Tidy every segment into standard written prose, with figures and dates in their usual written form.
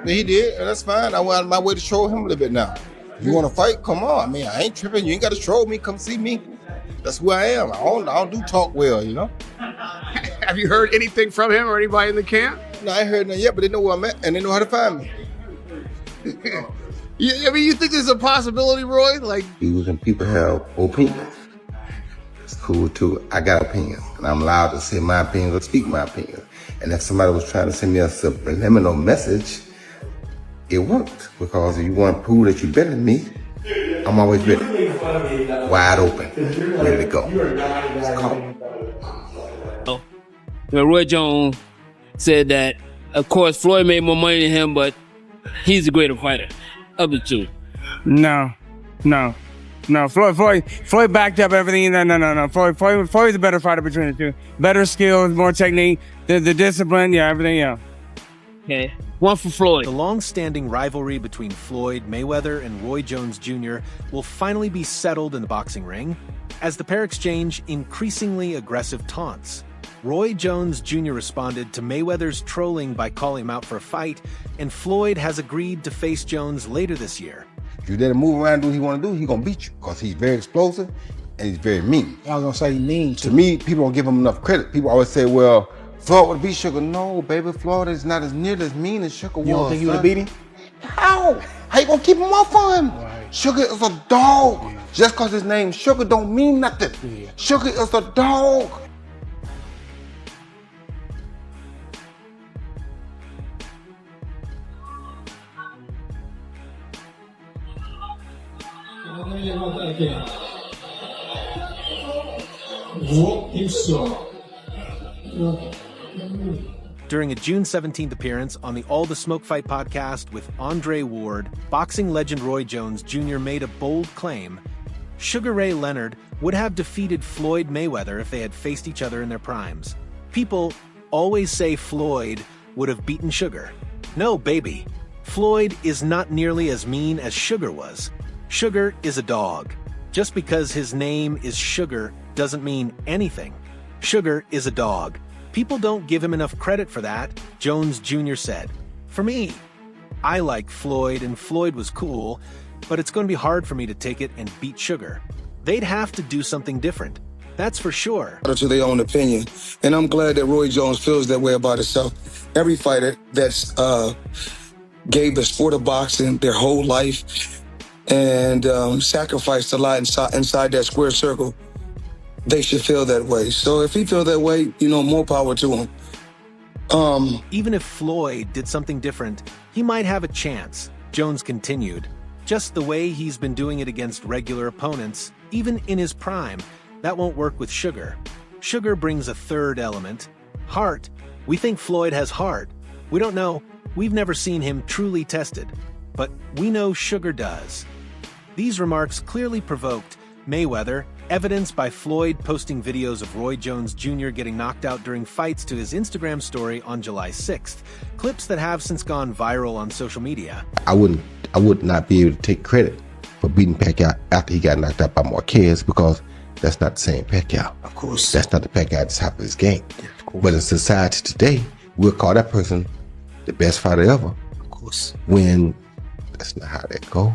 He did, and that's fine. I went out of my way to troll him a little bit now. If you want to fight, come on. I mean, I ain't tripping. You ain't got to troll me. Come see me. That's who I am. I don't do talk well, you know? Have you heard anything from him or anybody in the camp? No, I ain't heard nothing yet, but they know where I'm at, and they know how to find me. I mean, you think there's a possibility, Roy? Like, views and people have opinions. It's cool too. I got opinions, and I'm allowed to say my opinions or speak my opinions. And if somebody was trying to send me a subliminal message, it worked. Because if you want to prove that you're better than me, I'm always ready. Wide open, ready to go. It's called. Roy Jones said that, of course, Floyd made more money than him, but he's a greater fighter of the two. No. Floyd backed up everything. No. Floyd's a better fighter between the two. Better skills, more technique, the discipline, everything, Okay, one for Floyd. The long-standing rivalry between Floyd Mayweather and Roy Jones Jr. will finally be settled in the boxing ring as the pair exchange increasingly aggressive taunts. Roy Jones Jr. responded to Mayweather's trolling by calling him out for a fight, and Floyd has agreed to face Jones later this year. If you let him move around and do what he want to do, he's going to beat you because he's very explosive and he's very mean. I was going to say he mean, too. To me, people don't give him enough credit. People always say, well, Floyd would beat Sugar. No, baby, Floyd is not as nearly as mean as Sugar was. You don't think he would have beat him? How? How you going to keep him off of him? Right. Sugar is a dog. Yeah. Just because his name's Sugar don't mean nothing. Yeah. Sugar is a dog. During a June 17th appearance on the All the Smoke Fight podcast with Andre Ward, boxing legend Roy Jones Jr. made a bold claim. Sugar Ray Leonard would have defeated Floyd Mayweather if they had faced each other in their primes. People always say Floyd would have beaten Sugar. No, baby. Floyd is not nearly as mean as Sugar was. Sugar is a dog. Just because his name is Sugar doesn't mean anything. Sugar is a dog. People don't give him enough credit for that, Jones Jr. said. For me, I like Floyd and Floyd was cool, but it's going to be hard for me to take it and beat Sugar. They'd have to do something different. That's for sure. To their own opinion. And I'm glad that Roy Jones feels that way about himself. Every fighter that's gave the sport of boxing their whole life and sacrificed a lot inside that square circle, they should feel that way. So if he feels that way, more power to him. Even if Floyd did something different, he might have a chance, Jones continued. Just the way he's been doing it against regular opponents, even in his prime, that won't work with Sugar. Sugar brings a third element, heart. We think Floyd has heart. We don't know. We've never seen him truly tested. But we know Sugar does. These remarks clearly provoked Mayweather, evidenced by Floyd posting videos of Roy Jones Jr. getting knocked out during fights to his Instagram story on July 6th, clips that have since gone viral on social media. I would not be able to take credit for beating Pacquiao after he got knocked out by Marquez because that's not the same Pacquiao. Of course. That's not the Pacquiao at the top of his game. Yeah, of course. But in society today, we'll call that person the best fighter ever. Of course. When that's not how that goes.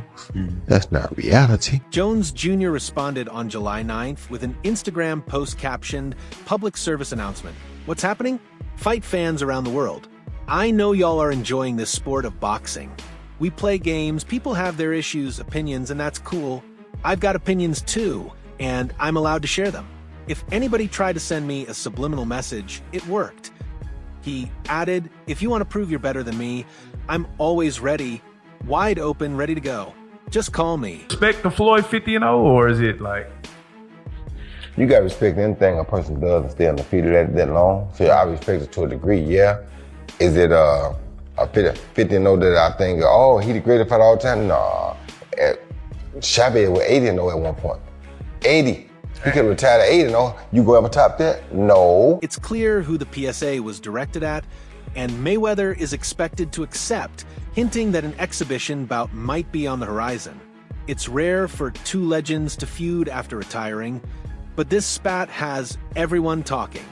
That's not reality. Jones Jr. responded on July 9th with an Instagram post captioned, "Public service announcement. What's happening? Fight fans around the world. I know y'all are enjoying this sport of boxing. We play games, people have their issues, opinions, and that's cool. I've got opinions too, and I'm allowed to share them. If anybody tried to send me a subliminal message, it worked." He added, "If you want to prove you're better than me, I'm always ready, wide open, ready to go. Just call me." Respect the Floyd 50-0, or is it like? You got to respect anything a person does and stay undefeated that long. So I respect it to a degree, yeah. Is it a 50-0 that I think, oh, he the greatest fighter all the time? Nah. Chavez was 80-0 at one point. 80. He could retire to 80-0. You go ever top that? No. It's clear who the PSA was directed at, and Mayweather is expected to accept, hinting that an exhibition bout might be on the horizon. It's rare for two legends to feud after retiring, but this spat has everyone talking.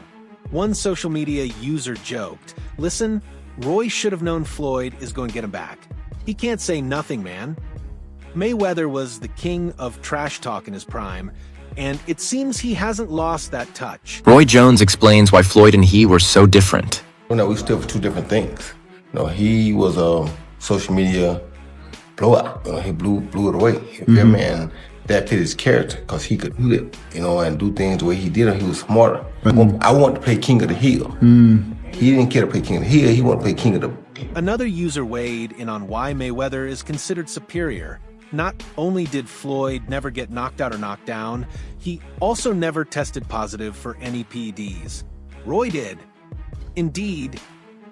One social media user joked, "Listen, Roy should have known Floyd is going to get him back. He can't say nothing, man. Mayweather was the king of trash talk in his prime, and it seems he hasn't lost that touch. Roy Jones explains why Floyd and he were so different. We stood for two different things. He was a social media blowout. He blew it away. You feel me? And that fit his character because he could do it, and do things the way he did it. He was smarter. I wanted to play King of the Hill. He didn't care to play King of the Hill. He wanted to play King of the... Another user weighed in on why Mayweather is considered superior. Not only did Floyd never get knocked out or knocked down, he also never tested positive for any PEDs. Roy did. Indeed,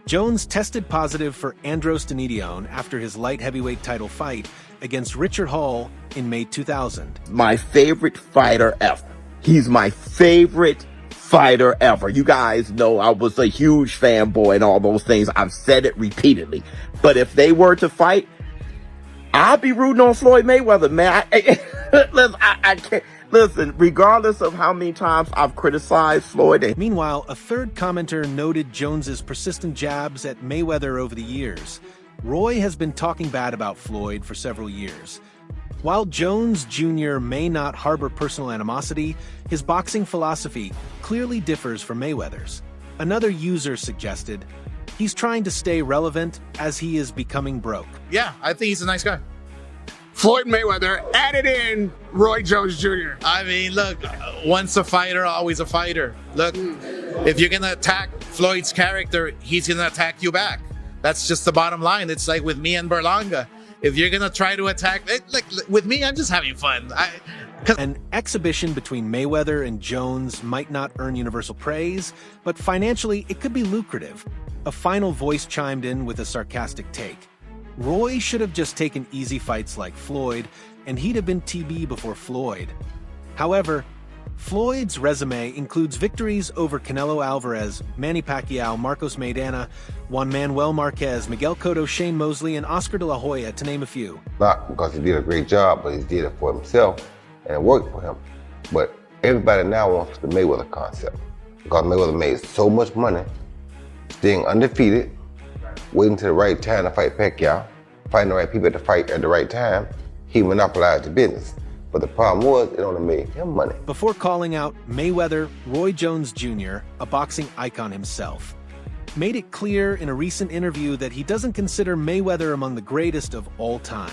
Jones tested positive for androstenedione after his light heavyweight title fight against Richard Hall in May 2000. My favorite fighter ever. He's my favorite fighter ever. You guys know I was a huge fanboy and all those things. I've said it repeatedly. But if they were to fight, I'll be rooting on Floyd Mayweather, man. I can't. Listen, regardless of how many times I've criticized Floyd. Meanwhile, a third commenter noted Jones's persistent jabs at Mayweather over the years. Roy has been talking bad about Floyd for several years. While Jones Jr. may not harbor personal animosity, his boxing philosophy clearly differs from Mayweather's. Another user suggested he's trying to stay relevant as he is becoming broke. Yeah, I think he's a nice guy. Floyd Mayweather added in Roy Jones Jr. I mean, look, once a fighter, always a fighter. Look, if you're going to attack Floyd's character, he's going to attack you back. That's just the bottom line. It's like with me and Berlanga. If you're going to try to attack, like with me, I'm just having fun. An exhibition between Mayweather and Jones might not earn universal praise, but financially, it could be lucrative. A final voice chimed in with a sarcastic take. Roy should have just taken easy fights like Floyd, and he'd have been TB before Floyd. However, Floyd's resume includes victories over Canelo Alvarez, Manny Pacquiao, Marcos Maidana, Juan Manuel Marquez, Miguel Cotto, Shane Mosley, and Oscar de la Hoya, to name a few. Not because he did a great job, but he did it for himself, and it worked for him. But everybody now wants the Mayweather concept, because Mayweather made so much money, staying undefeated, waiting till the right time to fight Pacquiao, fighting the right people to fight at the right time. He monopolized the business. But the problem was, it only made him money. Before calling out Mayweather, Roy Jones Jr., a boxing icon himself, made it clear in a recent interview that he doesn't consider Mayweather among the greatest of all time.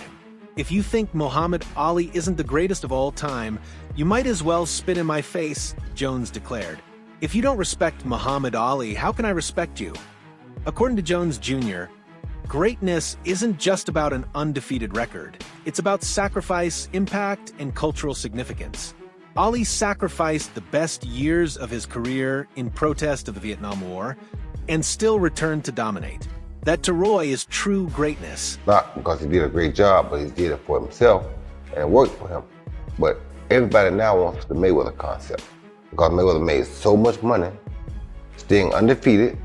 If you think Muhammad Ali isn't the greatest of all time, you might as well spit in my face, Jones declared. If you don't respect Muhammad Ali, how can I respect you? According to Jones Jr., greatness isn't just about an undefeated record. It's about sacrifice, impact, and cultural significance. Ali sacrificed the best years of his career in protest of the Vietnam War and still returned to dominate. That to Roy is true greatness. Not because he did a great job, but he did it for himself, and it worked for him. But everybody now wants the Mayweather concept, because Mayweather made so much money, staying undefeated,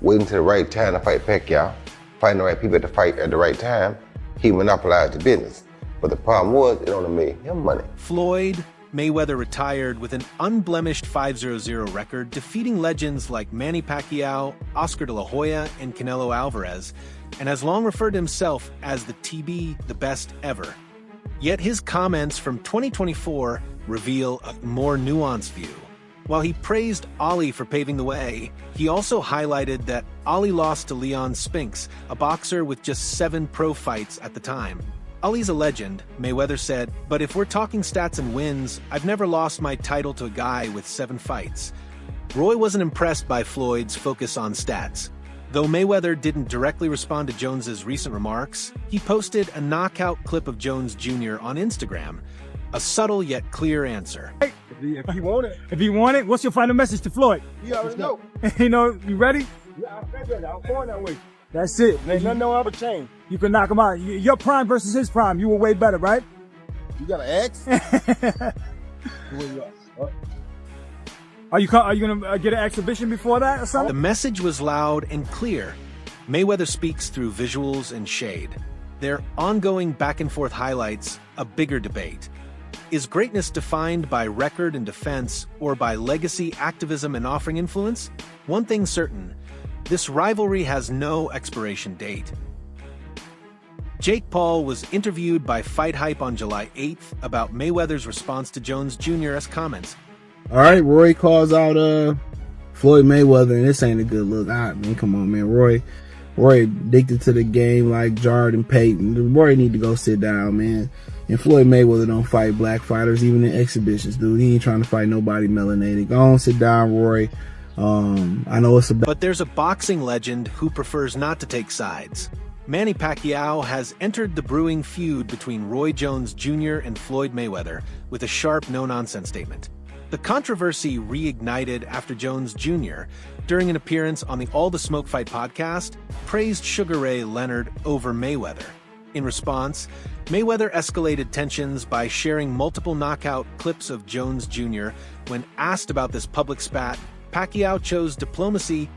waiting till the right time to fight Pacquiao, fighting the right people to fight at the right time. He monopolized the business. But the problem was, it only made him money. Floyd Mayweather retired with an unblemished 5-0-0 record, defeating legends like Manny Pacquiao, Oscar de la Hoya, and Canelo Alvarez, and has long referred to himself as the TB, the best ever. Yet his comments from 2024 reveal a more nuanced view. While he praised Ali for paving the way, he also highlighted that Ali lost to Leon Spinks, a boxer with just 7 pro fights at the time. Ali's a legend, Mayweather said, but if we're talking stats and wins, I've never lost my title to a guy with 7 fights. Roy wasn't impressed by Floyd's focus on stats. Though Mayweather didn't directly respond to Jones's recent remarks, he posted a knockout clip of Jones Jr. on Instagram, a subtle yet clear answer. If you want it. If you want it, what's your final message to Floyd? You already know. You ready? Yeah, I'm ready. I'm going that way. That's it. Ain't nothing no ever change. You can knock him out. Your prime versus his prime, you were way better, right? You got an X? Are you gonna get an exhibition before that or something? The message was loud and clear. Mayweather speaks through visuals and shade. Their ongoing back and forth highlights a bigger debate. Is greatness defined by record and defense, or by legacy, activism, and offering influence? One thing's certain, This rivalry has no expiration date. Jake Paul was interviewed by Fight Hype on July 8th about Mayweather's response to Jones Jr.'s comments. All right, Roy calls out Floyd Mayweather, and this ain't a good look. Man, come on, man. Roy addicted to the game like Jordan Payton. Roy need to go sit down, man. And Floyd Mayweather don't fight black fighters, even in exhibitions, dude. He ain't trying to fight nobody melanated. Go on, sit down, Roy. I know it's But there's a boxing legend who prefers not to take sides. Manny Pacquiao has entered the brewing feud between Roy Jones Jr. and Floyd Mayweather with a sharp no-nonsense statement. The controversy reignited after Jones Jr., during an appearance on the All the Smoke Fight podcast, praised Sugar Ray Leonard over Mayweather. In response, Mayweather escalated tensions by sharing multiple knockout clips of Jones Jr. When asked about this public spat, Pacquiao chose diplomacy,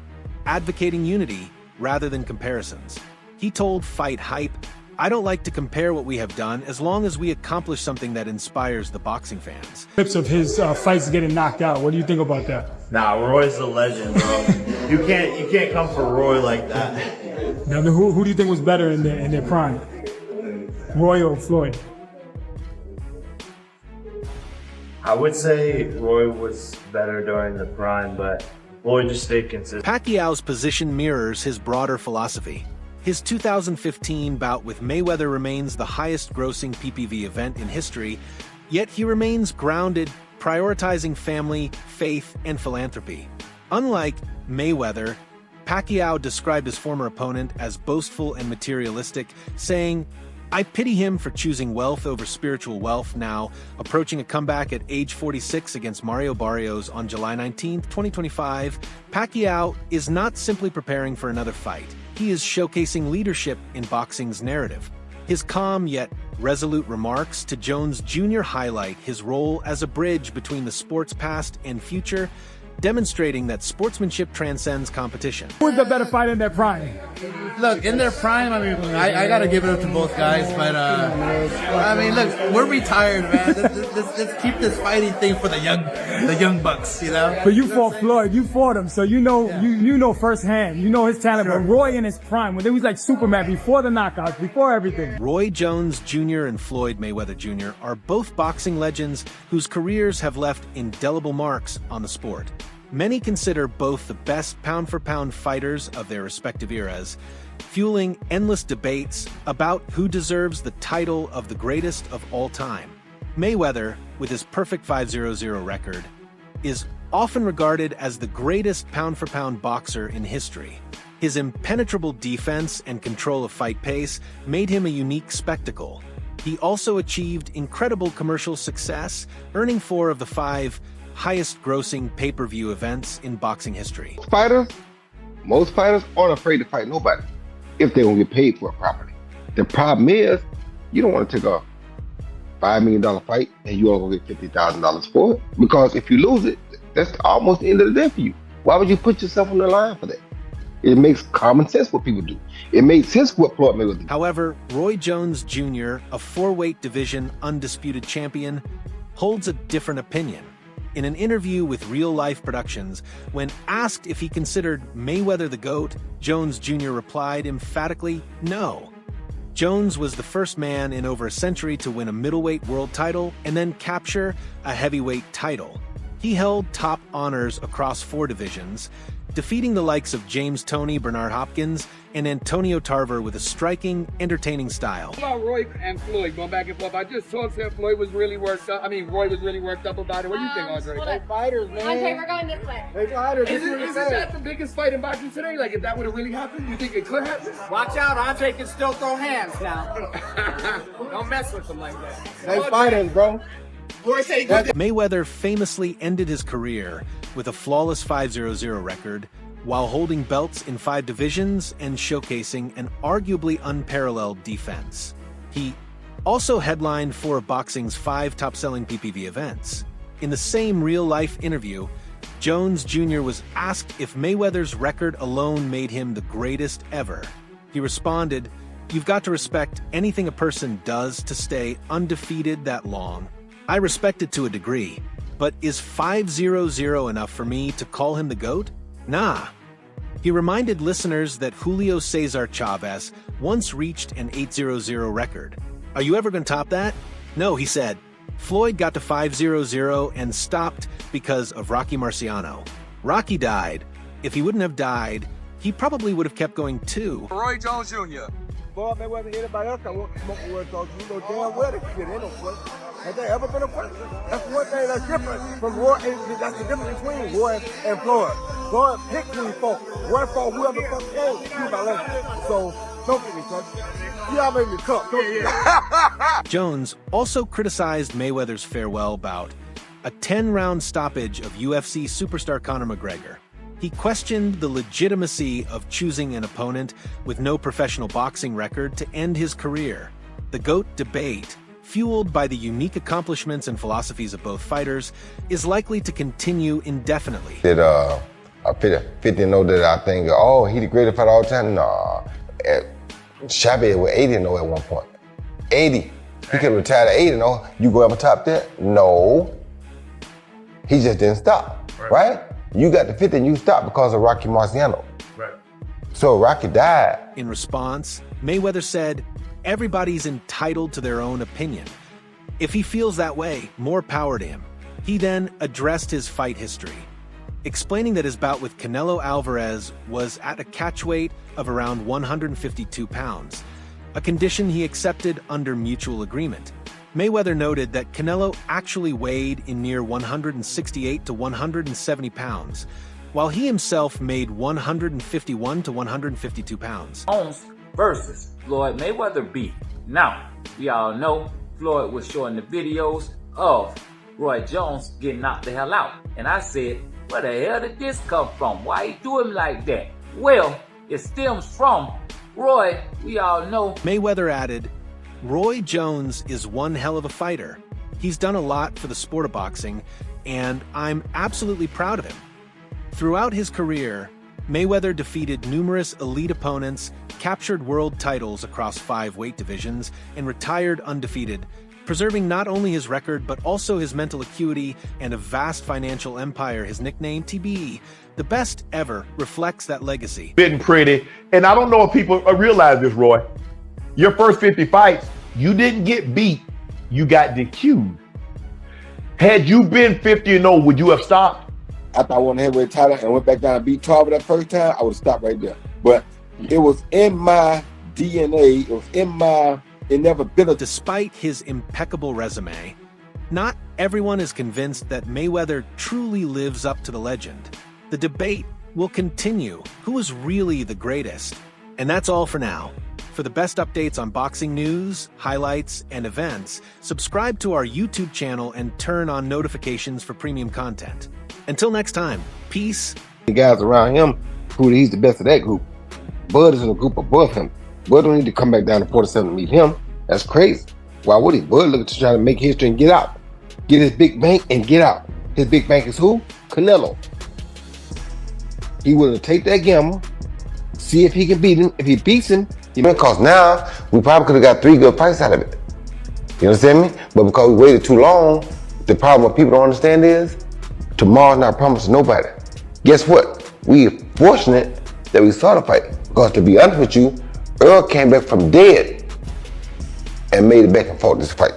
advocating unity rather than comparisons. He told Fight Hype, "I don't like to compare what we have done as long as we accomplish something that inspires the boxing fans." Clips of his fights getting knocked out. What do you think about that? Nah, Roy's a legend, bro. You can't come for Roy like that. Now, who do you think was better in their prime? Roy or Floyd? I would say Roy was better during the prime, but Floyd just stayed consistent. Pacquiao's position mirrors his broader philosophy. His 2015 bout with Mayweather remains the highest-grossing PPV event in history, yet he remains grounded, prioritizing family, faith, and philanthropy. Unlike Mayweather, Pacquiao described his former opponent as boastful and materialistic, saying, "I pity him for choosing wealth over spiritual wealth." Now, approaching a comeback at age 46 against Mario Barrios on July 19, 2025, Pacquiao is not simply preparing for another fight. He is showcasing leadership in boxing's narrative. His calm yet resolute remarks to Jones Jr. highlight his role as a bridge between the sport's past and future, demonstrating that sportsmanship transcends competition. Who's the better fighter in their prime? Look, in their prime, I mean, I got to give it up to both guys, but, I mean, look, we're retired, man. Let's keep this fighting thing for the young bucks, you know? But you fought Floyd, you fought him, so you know, you know firsthand, you know his talent. Sure. But Roy in his prime, when he was like Superman, before the knockouts, before everything. Roy Jones Jr. and Floyd Mayweather Jr. are both boxing legends whose careers have left indelible marks on the sport. Many consider both the best pound-for-pound fighters of their respective eras, fueling endless debates about who deserves the title of the greatest of all time. Mayweather, with his perfect 5-0-0 record, is often regarded as the greatest pound-for-pound boxer in history. His impenetrable defense and control of fight pace made him a unique spectacle. He also achieved incredible commercial success, earning 4 of the 5 highest-grossing pay-per-view events in boxing history. Most fighters aren't afraid to fight nobody if they're gonna get paid for it properly. The problem is, you don't want to take a $5 million fight and you only gonna get $50,000 for it, because if you lose it, that's almost the end of the day for you. Why would you put yourself on the line for that? It makes common sense what people do. It made sense what Floyd Mayweather did. However, Roy Jones Jr., a 4-weight division undisputed champion, holds a different opinion. In an interview with Real Life Productions, when asked if he considered Mayweather the GOAT, Jones Jr. replied emphatically, no. Jones was the first man in over a century to win a middleweight world title and then capture a heavyweight title. He held top honors across 4 divisions, defeating the likes of James Toney, Bernard Hopkins, and Antonio Tarver with a striking, entertaining style. About Roy and Floyd going back and forth, I just saw that Floyd was really worked up. I mean, Roy was really worked up about it. What do you think, Andre? They fighters, man. Okay, we're going this way. They fighters. Isn't that the biggest fight in boxing today? Like, if that would have really happened, you think it could happen? Watch out, Andre can still throw hands now. Don't mess with them like that. They fighters, bro. Mayweather famously ended his career with a flawless 5-0-0 record, while holding belts in 5 divisions and showcasing an arguably unparalleled defense. He also headlined 4 of boxing's 5 top-selling PPV events. In the same real-life interview, Jones Jr. was asked if Mayweather's record alone made him the greatest ever. He responded, "You've got to respect anything a person does to stay undefeated that long. I respect it to a degree, but is 5-0-0 enough for me to call him the GOAT? Nah." He reminded listeners that Julio Cesar Chavez once reached an 8-0-0 record. Are you ever going to top that? No, he said. Floyd got to 5-0-0 and stopped because of Rocky Marciano. Rocky died. If he wouldn't have died, he probably would have kept going too. Roy Jones Jr. Floyd Mayweather, anybody else can smoke the word talk. You know damn well they shit ain't no question. Has there ever been a question? That's one thing that's different from Roy. That's the difference between Roy and Floyd. Floyd picked who he fought. Roy fought whoever the fuck came. You about that. So don't get me touched. Y'all made me cook. Jones also criticized Mayweather's farewell bout, a 10-round stoppage of UFC superstar Conor McGregor. He questioned the legitimacy of choosing an opponent with no professional boxing record to end his career. The GOAT debate, fueled by the unique accomplishments and philosophies of both fighters, is likely to continue indefinitely. Did a 50-0 that I think, oh, he the greatest fighter all the time? Nah. Chavez was 80-0 at one point. 80. He could have retired at 80-0. You go ever top that? No. He just didn't stop, right? You got the 50 and you stopped because of Rocky Marciano. Right. So Rocky died. In response, Mayweather said, everybody's entitled to their own opinion. If he feels that way, more power to him. He then addressed his fight history, explaining that his bout with Canelo Alvarez was at a catchweight of around 152 pounds, a condition he accepted under mutual agreement. Mayweather noted that Canelo actually weighed in near 168 to 170 pounds, while he himself made 151 to 152 pounds. Jones versus Floyd Mayweather beef. Now, we all know Floyd was showing the videos of Roy Jones getting knocked the hell out. And I said, where the hell did this come from? Why he do him like that? Well, it stems from Roy, we all know. Mayweather added, Roy Jones is one hell of a fighter. He's done a lot for the sport of boxing, and I'm absolutely proud of him. Throughout his career, Mayweather defeated numerous elite opponents, captured world titles across 5 weight divisions, and retired undefeated, preserving not only his record but also his mental acuity and a vast financial empire. His nickname, TBE, the best ever, reflects that legacy. Been pretty, and I don't know if people realize this, Roy. Your first 50 fights, you didn't get beat, you got DQ'd. Had you been 50-0, would you have stopped? After I won the heavyweight title and went back down and beat Tarver that first time, I would have stopped right there. But it was in my DNA, it was in my inevitability. Despite his impeccable resume, not everyone is convinced that Mayweather truly lives up to the legend. The debate will continue. Who is really the greatest? And that's all for now. For the best updates on boxing news, highlights, and events, subscribe to our YouTube channel and turn on notifications for premium content. Until next time, peace. The guys around him, he's the best of that group. Bud is in a group above him. Bud don't need to come back down to 47 to meet him. That's crazy. Why would he? Bud looking to try to make history and get out. Get his big bank and get out. His big bank is who? Canelo. He willing to take that gamble, see if he can beat him. If he beats him, because now we probably could have got 3 good fights out of it. You understand me? But because we waited too long, the problem what people don't understand is tomorrow's not promised to nobody. Guess what? We are fortunate that we saw the fight. Because to be honest with you, Earl came back from dead and made it back and fought this fight.